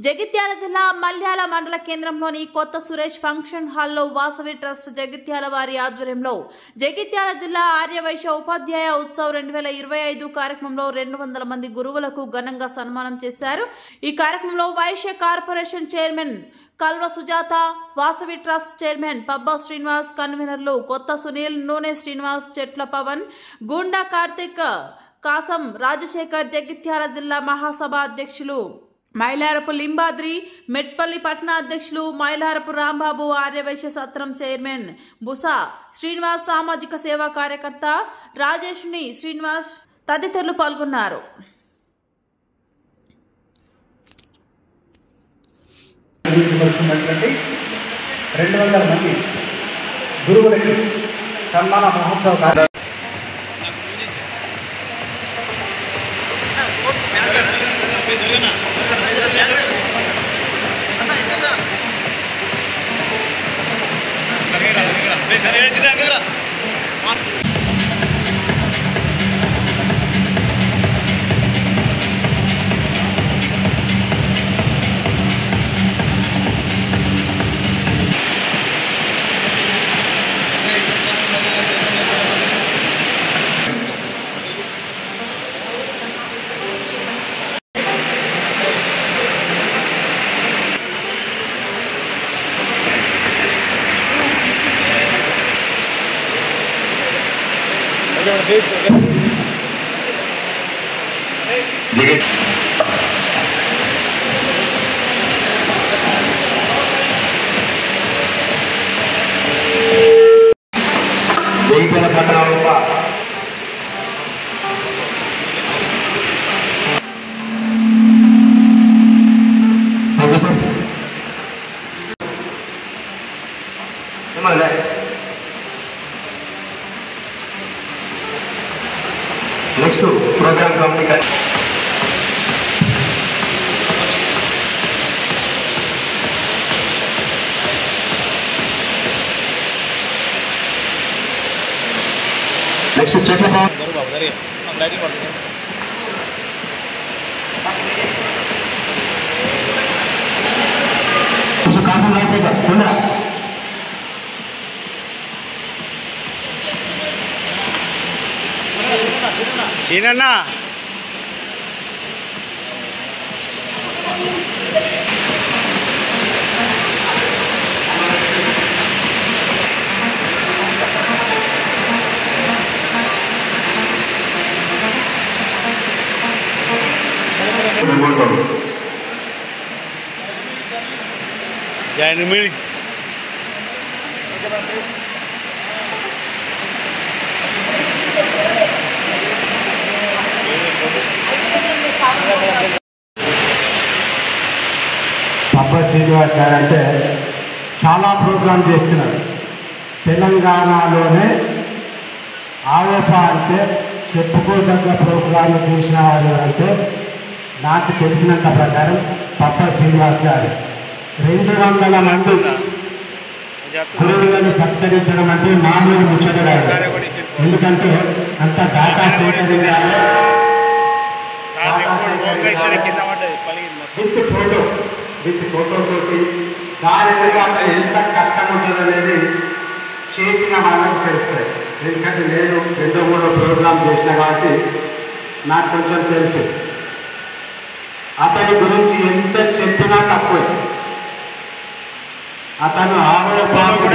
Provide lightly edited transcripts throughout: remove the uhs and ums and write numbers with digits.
జగిత్యాల జిల్లా మల్యాల మండల కేంద్రంలోని కొత్త సురేష్ ఫంక్షన్ హాల్లో వాసవి ట్రస్ట్ జగిత్యాల వారి ఆధ్వర్యంలో జగిత్యాల జిల్లా ఆర్యవైశ్య ఉపాధ్యాయ ఉత్సవ్ 2025 కార్యక్రమంలో 200 మంది గురువులకు ఘనంగా సన్మానం చేశారు। ఈ కార్యక్రమంలో Vaishya corporation chairman Kalva Sujatha, Vasavi trust chairman Pabba Srinivas, కన్వీనర్లు కొత్త సునీల్, నూనె శ్రీనివాస్, చెట్ల పవన్, గుండా కార్తిక్, కాసం రాజశేఖర్, జగిత్యాల జిల్లా మహాసభ అధ్యక్షులు మైలారపు లింబాద్రి, మెట్పల్లి పట్టణ అధ్యక్షులు మైలారపు రాంబాబు, ఆర్యవైశ్య సత్రం చైర్మన్ బుసా శ్రీనివాస్, సామాజిక సేవా కార్యకర్త రాజేష్ని శ్రీనివాస్ తదితరులు పాల్గొన్నారు। నిర్వహించబడుతున్నటువంటి 200 మంది గురువులకి సన్మాన మహోత్సవ కార్యక్రమం నెక్స్ట్ ప్రోగ్రామ్ కమిటీ నెక్స్ట్ చెట్ల కాసం రాజశేఖర్ ఉందా సీనన్నా Jangan పబ్బా శ్రీనివాస్ గారు అంటే చాలా ప్రోగ్రామ్ చేస్తున్నారు। తెలంగాణలోనే ఆరోప అంటే చెప్పుకోదగ్గ ప్రోగ్రాంలు చేసిన వారు అంటే నాకు తెలిసినంత ప్రకారం పబ్బా శ్రీనివాస్ గారు 200 మంది గురువులను సత్కరించడం అంటే మామూలు ముచ్చట కాదు। ఎందుకంటే అంత డేటా సేకరించాలి, విత్ ఫోటోతోటి దాని మీద ఎంత కష్టం ఉంటుందనేది చేసిన వాళ్ళకి తెలుస్తాయి। ఎందుకంటే నేను 2-3 ప్రోగ్రాం చేసిన కాబట్టి నాకు కొంచెం తెలుసు। అతని గురించి ఎంత చెప్పినా తక్కువే। అతను ఆవరపాటు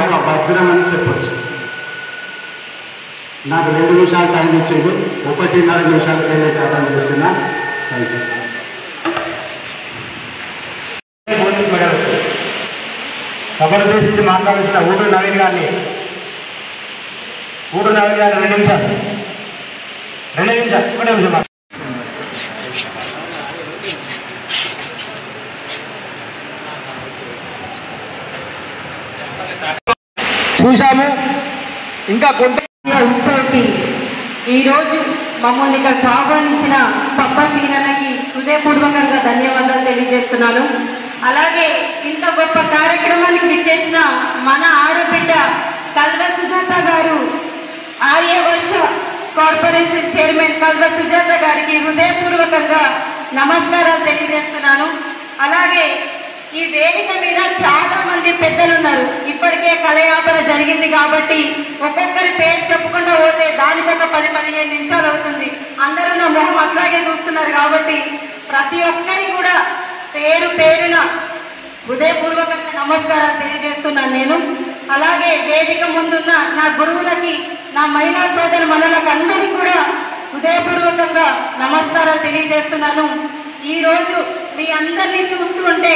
ఒక వజ్రం అని చెప్పచ్చు। నాకు 2 నిమిషాలు టైం ఇచ్చేది, 1.5 నిమిషాలకైనా కథం చేస్తున్నా। Thank you. పోలీస్ మెడల్ వచ్చింది। సభను ఉద్దేశించి మాట్లాడాల్సిన ఊటూరు నవీన్ గారిని 2 నిమిషాలు 1 నిమిషం చూశాము। ఇంకా కొంత ఉత్సవ్కి ఈరోజు మమ్మల్ని ఇక్కడ ఆహ్వానించిన పబ్బా సీనన్నకి హృదయపూర్వకంగా ధన్యవాదాలు తెలియజేస్తున్నాను। అలాగే ఇంత గొప్ప కార్యక్రమానికి విచ్చేసిన మన ఆడబిడ్డ కల్వ సుజాత గారు, ఆర్యవైశ్య కార్పొరేషన్ చైర్మన్ కల్వ సుజాత గారికి హృదయపూర్వకంగా నమస్కారాలు తెలియజేస్తున్నాను। అలాగే ఈ వేదిక మీద చాలా మంది పెద్దలు ఉన్నారు. ఇప్పటికే కలయాపన జరిగింది కాబట్టి ఒక్కొక్కరి పేరు చెప్పుకుంటూ పోతే దానికి ఒక 10-15 నిమిషాలు అవుతుంది. అందరూ నా మొహం అట్లాగే చూస్తున్నారు కాబట్టి ప్రతి ఒక్కరి కూడా పేరు పేరున హృదయపూర్వకంగా నమస్కారాలు తెలియజేస్తున్నాను నేను. అలాగే వేదిక ముందున్న నా గురువులకి, నా మహిళా సోదరు మనలకు అందరికీ కూడా హృదయపూర్వకంగా నమస్కారాలు తెలియజేస్తున్నాను. ఈరోజు మీ అందరినీ చూస్తూ ఉంటే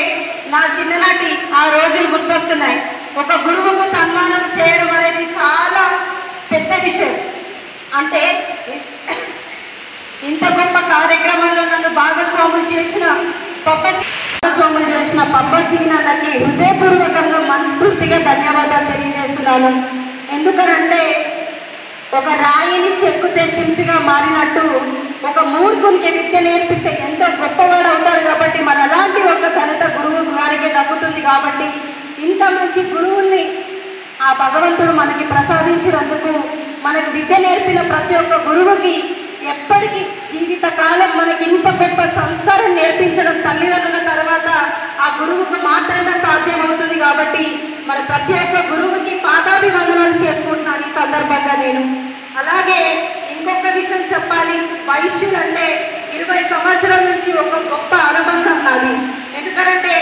నా చిన్ననాటి ఆ రోజులు గుర్తొస్తున్నాయి. ఒక గురువుకు సన్మానం చేయడం అనేది చాలా పెద్ద విషయం. అంటే ఇంత గొప్ప కార్యక్రమంలో నన్ను భాగస్వాములు చేసిన పబ్బసీనకి హృదయపూర్వకంగా మనస్ఫూర్తిగా ధన్యవాదాలు తెలియజేస్తున్నాను. ఎందుకనంటే ఒక రాయిని చెక్కుతే శిల్పిగా మారినట్టు ఒక మూర్ఖునికి విద్య నేర్పిస్తే ఎంత గొప్పవాడు అవుతాడు. కాబట్టి మన అలాంటి ఒక ఘనత గురువు గారికి దక్కుతుంది. కాబట్టి ఇంత మంచి గురువుల్ని ఆ భగవంతుడు మనకి ప్రసాదించినందుకు, మనకు విద్య నేర్పిన ప్రతి ఒక్క గురువుకి ఎప్పటికీ జీవితకాలం మనకి ఇంత గొప్ప సంస్కారం నేర్పించడం తల్లిదండ్రుల తర్వాత ఆ గురువుకు మాత్రమే సాధ్యమవుతుంది. కాబట్టి మరి ప్రతి ఒక్క గురువుకి పాదాభివందనాలు చేసుకుంటున్నాను ఈ సందర్భంగా నేను. అలాగే ఇంకొక విషయం చెప్పాలి. వైశ్యులు అంటే 20 సంవత్సరాల నుంచి ఒక గొప్ప అనుబంధం నాది. ఎందుకంటే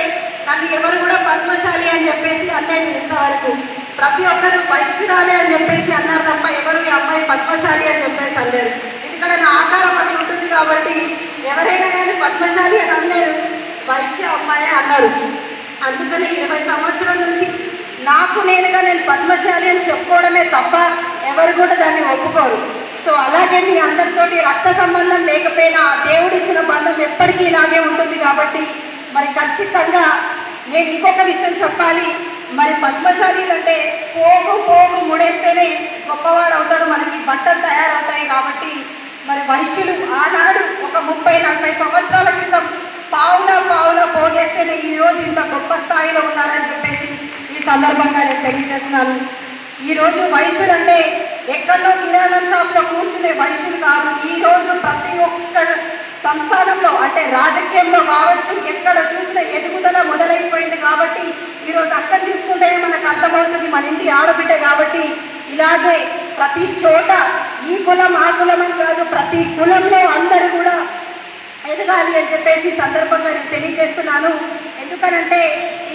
నన్ను ఎవరు కూడా పద్మశాలి అని చెప్పేసి అనలేదు ఇంతవరకు. ప్రతి ఒక్కరు వైశ్యురాలే అని చెప్పేసి అన్నారు తప్ప ఎవరు ఈ అమ్మాయి పద్మశాలి అని చెప్పేసి అనలేరు. ఎందుకంటే నా ఆకారం అట్లా ఉంటుంది కాబట్టి ఎవరైనా కానీ పద్మశాలి అని అనలేరు, వైశ్య అమ్మాయి అన్నారు. అందుకని 20 సంవత్సరాల నుంచి నాకు నేనుగా నేను పద్మశాలి అని చెప్పుకోవడమే తప్ప ఎవరు కూడా దాన్ని ఒప్పుకోరు. సో అలాగే మీ అందరితోటి రక్త సంబంధం లేకపోయినా ఆ దేవుడు ఇచ్చిన బంధం ఎప్పటికీ ఇలాగే ఉంటుంది. కాబట్టి మరి ఖచ్చితంగా నేను ఇంకొక విషయం చెప్పాలి. మరి పద్మశాలి అంటే పోగు ముడేస్తేనే గొప్పవాడు అవుతాడు, మనకి బట్టలు తయారవుతాయి. కాబట్టి మరి వైశ్యులు ఆనాడు ఒక 30-40 సంవత్సరాల క్రితం పావున పోగేస్తేనే ఈరోజు ఇంత గొప్ప స్థాయిలో ఉన్నారని చెప్పేసి ఈ సందర్భంగా నేను తెలియజేస్తున్నాను. ఈరోజు వైశ్యులు అంటే ఎక్కడో కిరాణా షాప్లో కూర్చునే వైశ్యులు కాదు. ఈరోజు ప్రతి ఒక్క సంస్థానంలో అంటే రాజకీయంలో కావచ్చు, ఎక్కడ చూసిన ఎదుగుదల మొదలైపోయింది. కాబట్టి ఈరోజు అక్కడ చూసుకుంటే మనకు అర్థమవుతుంది మన ఇంటి ఆడబిడ్డ. కాబట్టి ఇలాగే ప్రతి చోట ఈ కులం ఆ కులం అని కాదు, ప్రతి కులంలో అందరూ కూడా ఎదగాలి అని చెప్పేసి సందర్భంగా నేను తెలియజేస్తున్నాను. ఎందుకనంటే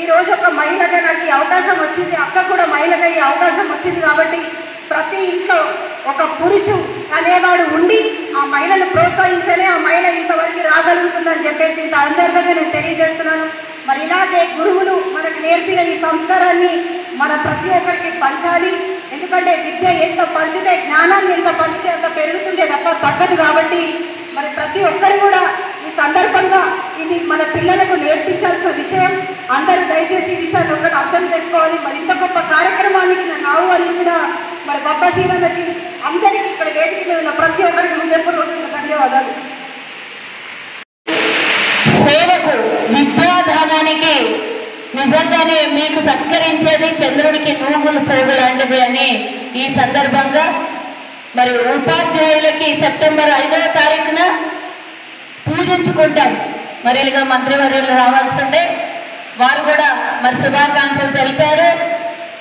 ఈరోజు ఒక మహిళగా నాకు ఈ అవకాశం వచ్చింది, అక్క కూడా మహిళగా ఈ అవకాశం వచ్చింది. కాబట్టి ప్రతి ఇంట్లో ఒక పురుషుడు అనేవాడు ఉండి ఆ మహిళను ప్రోత్సహించలే ఆ మహిళ ఇంతవరకు రాగలుగుతుందని చెప్పేసి సందర్భంగా నేను తెలియజేస్తున్నాను. మరి ఇలాగే గురువులు మనకు నేర్పిన ఈ సంస్కారాన్ని మన ప్రతి ఒక్కరికి పంచాలి. ఎందుకంటే విద్య ఎంత పంచితే, జ్ఞానాన్ని ఎంత పంచితే అంత పెరుగుతుంటే తప్ప తగ్గదు. కాబట్టి మరి ప్రతి ఒక్కరు కూడా ఈ సందర్భంగా ఇది మన పిల్లలకు నేర్పించాల్సిన విషయం. అందరూ దయచేసి ఈ విషయాన్ని ఒకటి అర్థం చేసుకోవాలి. మరి ఇంత గొప్ప కార్యక్రమానికి నన్ను ఆహ్వానించిన మరి పబ్బసీనకి అందరికీ ఇక్కడ వేదిక మీద ఉన్న ప్రతి ఒక్కరికి హృదయపూర్వకంగా ధన్యవాదాలు. సేవకు విద్యాదానానికి నిజంగానే మీకు సత్కరించేది చంద్రుడికి నూగులు పోగు లాంటిది అని ఈ సందర్భంగా మరి ఉపాధ్యాయులకి సెప్టెంబర్ 5వ తారీఖున పూజించుకుంటాం. మరి మంత్రివర్యులు రావాల్సి ఉండే వారు కూడా మరి శుభాకాంక్షలు తెలిపారు.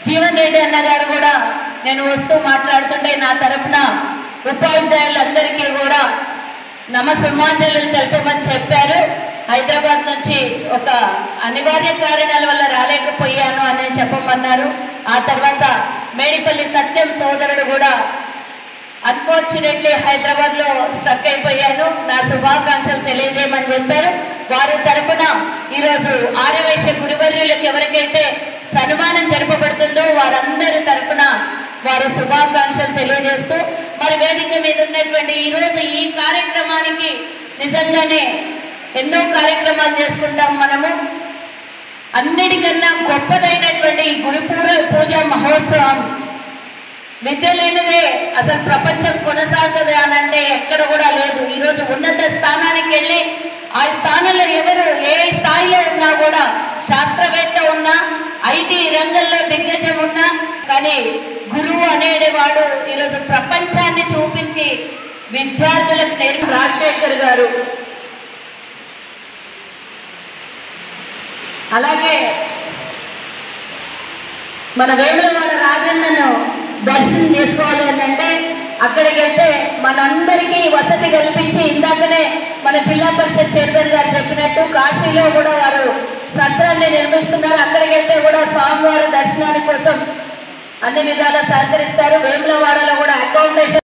జీవన్ రెడ్డి అన్న గారు కూడా నేను వస్తూ మాట్లాడుతుంటే నా తరఫున ఉపాధ్యాయులందరికీ కూడా నమస్సుమాంజలు తెలపమని చెప్పారు. హైదరాబాద్ నుంచి ఒక అనివార్య కారణాల వల్ల రాలేకపోయాను అని చెప్పమన్నారు. ఆ తర్వాత మేడిపల్లి సత్యం సోదరుడు కూడా అన్ఫార్చునేట్లీ హైదరాబాద్లో స్ట్రక్ అయిపోయాను, నా శుభాకాంక్షలు తెలియజేయమని చెప్పారు. వారి తరఫున ఈరోజు ఆర్యవైశ్య గురువర్యులకు ఎవరికైతే సన్మానం జరపబడుతుందో వారందరి తరఫున వారి శుభాకాంక్షలు తెలియజేస్తూ మరి వేదిక మీద ఉన్నటువంటి ఈరోజు ఈ కార్యక్రమానికి నిజంగానే ఎన్నో కార్యక్రమాలు చేసుకుంటాం మనము. అన్నిటికన్నా గొప్పదైనటువంటి గురు పూజ మహోత్సవం విద్య లేనిదే అసలు ప్రపంచం కొనసాగదు అని అంటే ఎక్కడ కూడా లేదు. ఈరోజు ఉన్నత స్థానానికి వెళ్ళి ఆ స్థానంలో ఎవరు ఏ స్థాయిలో ఉన్నా కూడా, శాస్త్రవేత్త ఉన్నా, ఐటీ రంగంలో దిగ్గజం ఉన్నా కానీ గురువు అనేవాడు ఈరోజు ప్రపంచాన్ని చూపించి విద్యార్థులకు రాజశేఖర్ గారు అలాగే మన వేములవాడ రాజన్నను దర్శనం చేసుకోవాలి అంటే అక్కడికి వెళ్తే మనందరికీ వసతి కల్పించి, ఇందాకనే మన జిల్లా పరిషత్ చైర్మన్ గారు చెప్పినట్టు కాశీలో కూడా వారు సత్రాన్ని నిర్మిస్తున్నారు. అక్కడికి వెళ్తే కూడా స్వామివారి దర్శనాని కోసం అన్ని విధాలా సహకరిస్తారు. వేములవాడలో కూడా అకామిడేషన్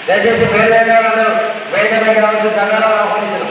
దయచేసి పేరు వేదిక రావాల్సిన సంఘాలను ఆహ్వానిస్తున్నాం.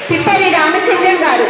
తిప్పని రామచంద్రం గారు,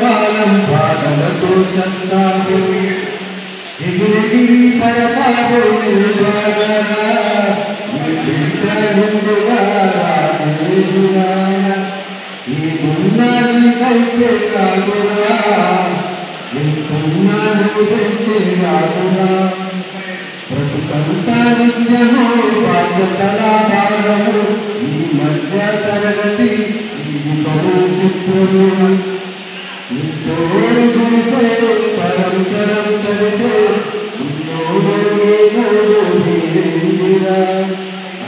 కాలం బాధలతో చస్తావు ఎగిరెగిరి పడతావు నిర్వాగరా ఈ గున్నానికైతే కాదురా ఇంకున్నానికైతే కాదురా బ్రతుకంతా నిత్యము బాధ్యతల భారము ఈ మధ్య తరగతి జీవితము చిత్రము తోడు గుడిసే పరంతరం కలిసే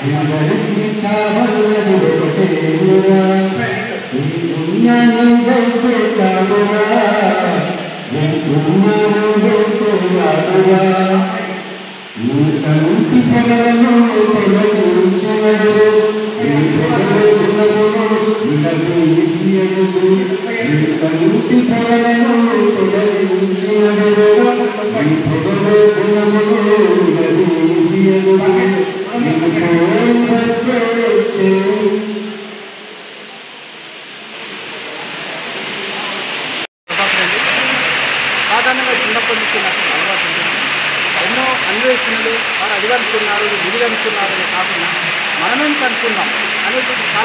అందరికీ చావన్నది ఒకటేరా ఈ పుణ్యానికైతే కాదురా ఎంకున్నానికైతే కాదురా నీ కంటి పొగలను తొలగించినడు ఈ పొగలు ఇక తీసియడు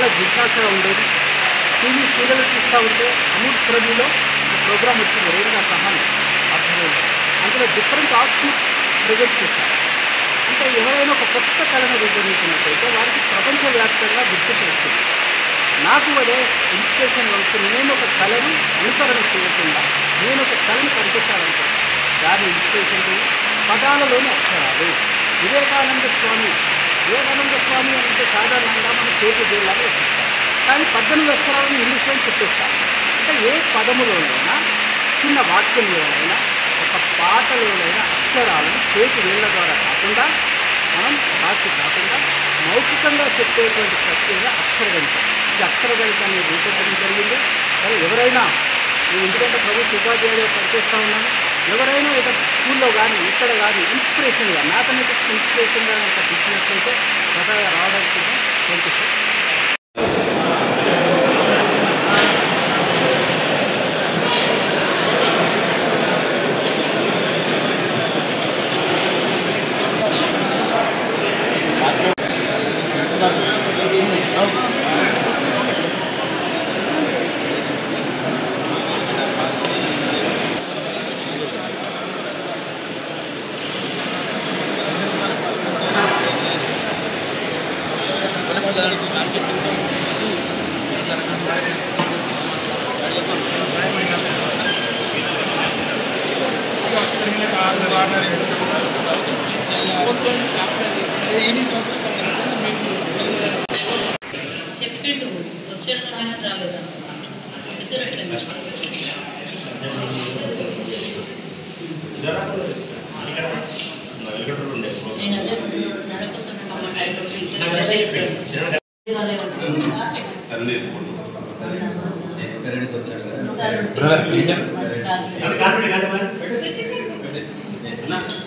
చాలా జిజ్ఞాసగా ఉండేది. టీవీ సీరియల్ చూస్తూ ఉంటే అమూల్ శ్రమిలో ప్రోగ్రామ్ వచ్చింది, రేణుగా సహాయం అర్థమైంది. అందులో డిఫరెంట్ ఆర్ట్స్ని ప్రజెంట్ చేస్తారు. అంటే ఎవరైనా ఒక కొత్త కళను రూపొందించినట్టయితే వారికి ప్రపంచవ్యాప్తంగా గుర్తింపు వస్తుంది. నాకు అదే ఇన్స్పిరేషన్ అవుతుంది. నేను ఒక కళను అనుకరణ చేయకుండా నేను ఒక కళను కనిపెట్టాలనుకుంటాను. దాని ఇన్స్పిరేషన్ పదాలలోని అక్షరాలు. వివేకానంద స్వామి అంటే సాధారణంగా మనం చేతి వేళ్ళని వస్తాం, కానీ 18 అక్షరాలను ఇంగ్లీష్లో చెప్పేస్తాం. అంటే ఏ పదములోనైనా, చిన్న వాక్యంలోనైనా, ఒక పాటలోనైనా అక్షరాలను చేతి వేళ్ళ ద్వారా కాకుండా, మనం రాసి కాకుండా మౌఖికంగా చెప్పేటువంటి ప్రక్రియ అక్షరగణితం. ఈ అక్షరగణితాన్ని రూపొందించడం జరిగింది. కానీ ఎవరైనా, నేను ఎందుకంటే ప్రభుత్వ ఉపాధ్యాయులుగా పనిచేస్తూ ఉన్నాను, ఎవరైనా ఏదో స్కూల్లో కానీ ఇక్కడ కానీ ఇన్స్పిరేషన్గా మ్యాథమెటిక్స్ ఇన్స్పిరేషన్గా కనుక ఇచ్చినట్లయితే స్వతహాగా రావడానికి థ్యాంక్ యూ సార్. చెప్పిండు వచ్చే రాలేదా నేను అదే నరకోసం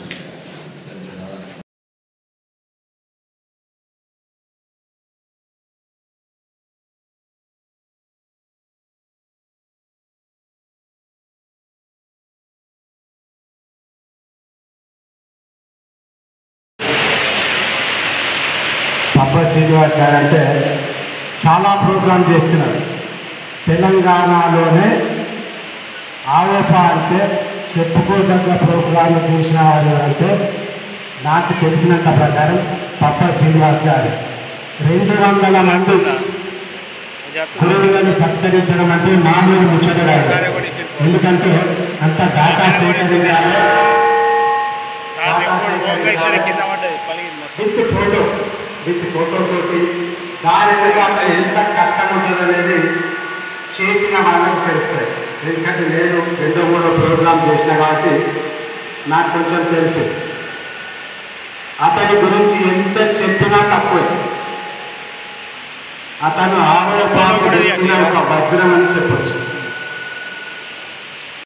పప్ప శ్రీనివాస్ గారు అంటే చాలా ప్రోగ్రాం చేస్తున్నారు. తెలంగాణలోనే ఆవేప అంటే చెప్పుకోదగ్గ ప్రోగ్రాంలు చేసిన వారు అంటే నాకు తెలిసినంత ప్రకారం పప్ప శ్రీనివాస్ గారు. 200 మంది గురువులను సత్కరించడం అంటే మామూలు ముచ్చట కాదు. ఎందుకంటే అంత డేటా సేకరించాలి, విత్ ఫోటోతోటి దాని ఎంత కష్టం ఉంటుంది అనేది చేసిన వాళ్ళకి తెలుస్తుంది. ఎందుకంటే నేను 2-3 ప్రోగ్రాం చేసిన కాబట్టి నాకు కొంచెం తెలుసు. అతని గురించి ఎంత చెప్పినా తక్కువే. అతను ఆవేపాకు ఒక వజ్రం అని చెప్పచ్చు.